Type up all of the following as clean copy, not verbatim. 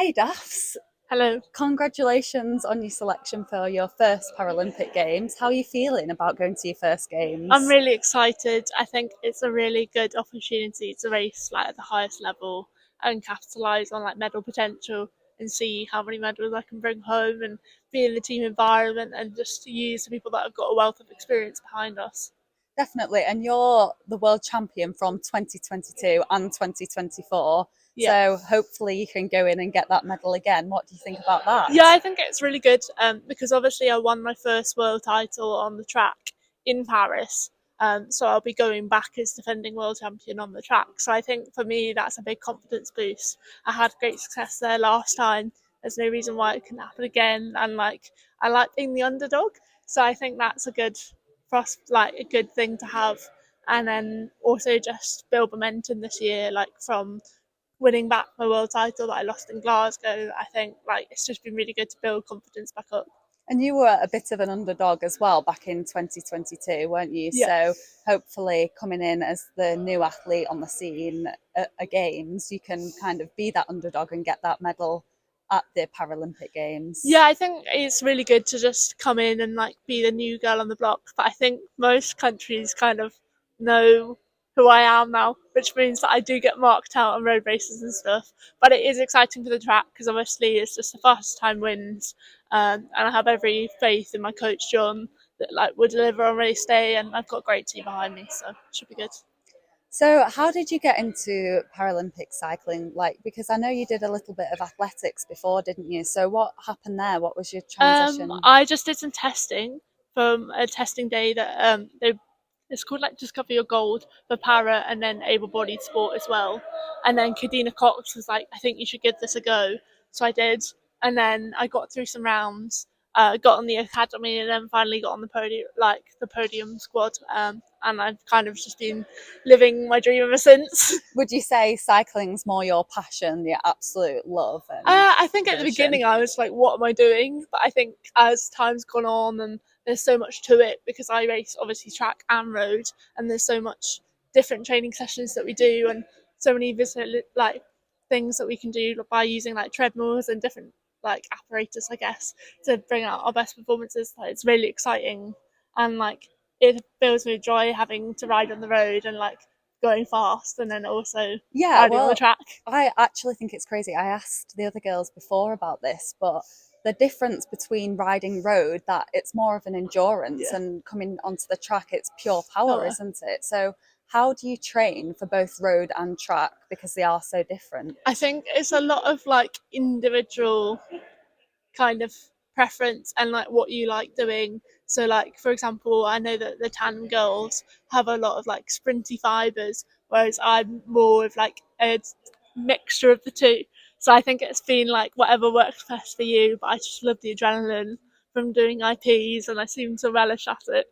Hey Daphs, Hello. congratulations on your selection for your first Paralympic Games. How are you feeling about going to your first I'm Games? really excited. I think it's a really good opportunity to race like at the highest level and capitalise on like medal potential and see how many medals I can bring home and be in the team environment and just to use the people that have got a wealth of experience behind us. Definitely, and you're the world champion from 2022 and 2024, Yeah. so hopefully you can go in and get that medal again. What do you think about that? Yeah, I think it's really good because obviously I won my first world title on the track in Paris. So I'll be going back as defending world champion on the track. So I think for me that's a big confidence boost. I had great success there last time. There's no reason why it can happen again. And like I like being the underdog, so I think that's a good like a good thing to have. And then also just build momentum this year, like from winning back my world title that I lost in Glasgow. I think like it's just been really good to build confidence back up. And you were a bit of an underdog as well back in 2022, weren't you? Yeah. So hopefully, coming in as the new athlete on the scene at Games, you can kind of be that underdog and get that medal at the Paralympic Yeah, Games. I think it's really good to just come in and like be the new girl on the block. But I think most countries kind of know who I am now, which means that I do get marked out on road races and stuff. But it is exciting for the track because obviously it's just the fastest time wins, and I have every faith in my coach John that like will deliver on race day, and I've got a great team behind me, so it should be good. So, how did you get into Paralympic cycling? Like, because I know you did a little bit of athletics before, didn't you? So, what happened there? What was your transition? I just did some testing from a testing day that it's called like Discover Your Gold for para and then able-bodied sport as well. And then Kadina Cox was like, I think you should give this a go. So I did, and then I got through some rounds, got on the academy, and then finally got on the podium, like the podium squad. And I've kind of just been living my dream ever since. Would you say cycling's more your passion, your absolute love and I think at the version? beginning I was like, what am I doing? But I think as time's gone on and there's so much to it because I race obviously track and road, and there's so much different training sessions that we do and so many like things that we can do by using like treadmills and different like apparatus, I guess, to bring out our best performances. Like, it's really exciting, and like it fills me with joy having to ride on the road and like going fast and then also Yeah, riding on the well, track. I actually think it's crazy. I asked the other girls before about this, but the difference between riding road, that it's more of an endurance, Yeah. and coming onto the track, it's pure power, Power. isn't it? So, how do you train for both road and track because they are so different? I think it's a lot of like individual kind of preference and like what you like doing. So like for example, I know that the tan girls have a lot of like sprinty fibers, whereas I'm more of like a mixture of the two. So I think it's been like whatever works best for you. But I just love the adrenaline from doing IPs, and I seem to relish at it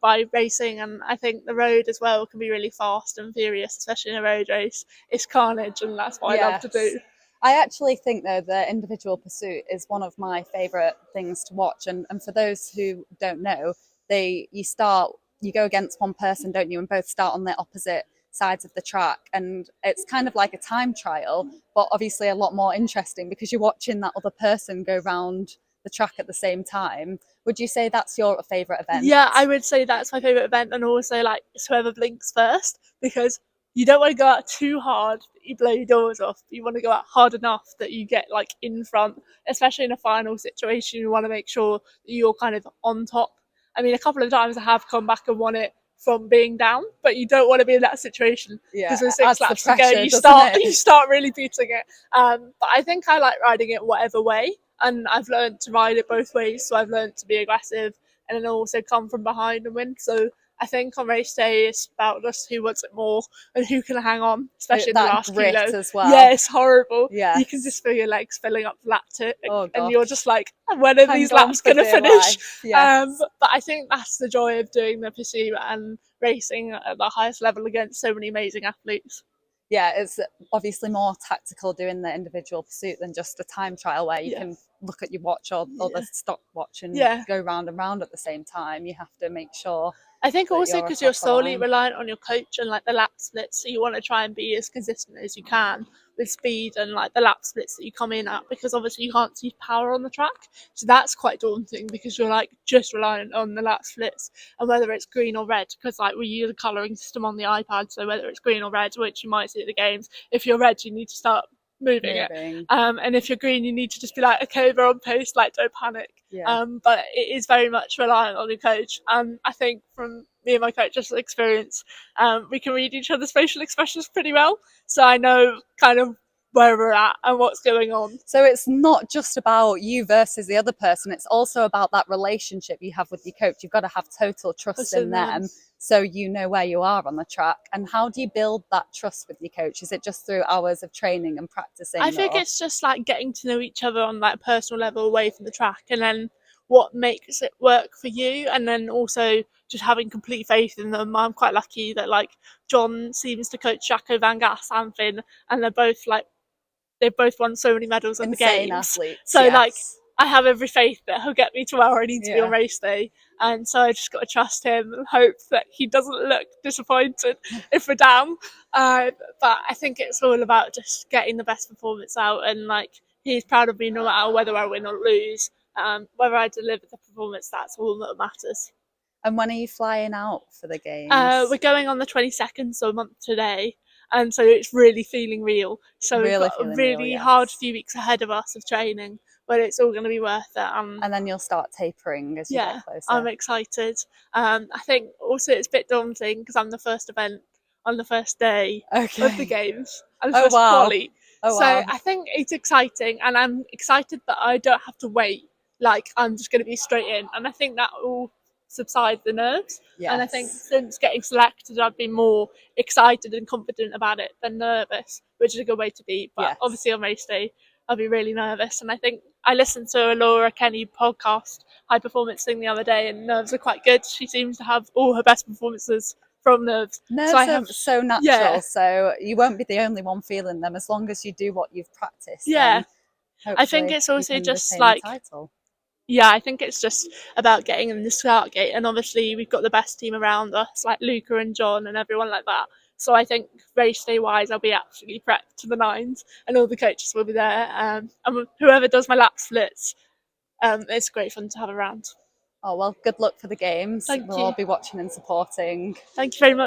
by racing. And I think the road as well can be really fast and furious, especially in a road race. It's carnage, and that's what I love to Yes. do. I actually think though the individual pursuit is one of my favourite things to watch, and for those who don't know, you go against one person, don't you, and both start on the opposite sides of the track, and it's kind of like a time trial, but obviously a lot more interesting because you're watching that other person go round the track at the same time. Would you say that's your favourite event? Yeah, I would say that's my favourite event, and also like it's whoever blinks first because you don't want to go out too hard that you blow your doors off. You want to go out hard enough that you get like in front, especially in a final situation. You want to make sure that you're kind of on top. I mean, a couple of times I have come back and won it from being down, but you don't want to be in that situation Yeah, because with it six adds the laps to go, pressure, doesn't you it? start really beating it. But I think I like riding it whatever way, and I've learned to ride it both ways. So I've learned to be aggressive and then also come from behind and win. So I think on race day it's about just who wants it more and who can hang on, especially in the That last grit kilo. as Yeah, well. it's horrible. You can Yes. just feel your legs filling up flat to, Oh and you're just gosh. like, when are Hang these on laps for going to dear finish? life. Yes. But I think that's the joy of doing the pursuit and racing at the highest level against so many amazing athletes. Yeah, it's obviously more tactical doing the individual pursuit than just a time trial where you Yeah, can look at your watch or the yeah, stopwatch and yeah. go round and round at the same time. You have to make sure I think that also you're because you're across the solely line. reliant on your coach and like the lap splits, so you want to try and be as consistent as you can. with speed and like the lap splits that you come in at, because obviously you can't see power on the track, so that's quite daunting because you're like just reliant on the lap splits and whether it's green or red, because like we use a colouring system on the iPad, so whether it's green or red, which you might see at the games, if you're red you need to start moving it, and if you're green you need to just be like, okay, we're on pace, like don't panic. But it is very much reliant on your coach, and I think from me and my coach's experience, we can read each other's facial expressions pretty well, so I know kind of where we're at and what's going on. So it's not just about you versus the other person, it's also about that relationship you have with your coach. You've got to have total trust in them, so you know where you are on the track. And how do you build that trust with your coach? Is it just through hours of training and practicing? I think it's just like getting to know each other on like a personal level away from the track, and then what makes it work for you, and then also just having complete faith in them. I'm quite lucky that like John seems to coach Jacco Van Gas and Finn, and they've both won so many medals at the games. Athletes, so like I have every faith that he'll get me to where I need to be on race day, and so I just got to trust him and hope that he doesn't look disappointed if we're down. But I think it's all about just getting the best performance out, and like he's proud of me no matter whether I win or lose. Whether I deliver the performance, that's all that matters. And when are you flying out for the games? We're going on the 22nd, so a month today. And so it's really feeling real. So we've got a really hard few weeks ahead of us of training, but it's all going to be worth it. And then you'll start tapering as you get closer. I'm excited. I think also it's a bit daunting because I'm the first event on the first day of the games. I'm the first quali. So I think it's exciting, and I'm excited that I don't have to wait. Like I'm just going to be straight in, and I think that will subside the nerves. And I think since getting selected I've been more excited and confident about it than nervous, which is a good way to be. But obviously on race day I'll be really nervous, and I think I listened to a Laura Kenny podcast high performance thing the other day, and nerves are quite good. She seems to have all her best performances from nerves. Are so natural, so you won't be the only one feeling them as long as you do what you've practiced. I think it's also just like I think it's just about getting in the start gate, and obviously we've got the best team around us, like Luca and John and everyone like that. So I think race day wise I'll be absolutely prepped to the nines, and all the coaches will be there, and whoever does my lap splits, it's great fun to have around. Oh well, good luck for the games. We'll all be watching and supporting. Thank you very much.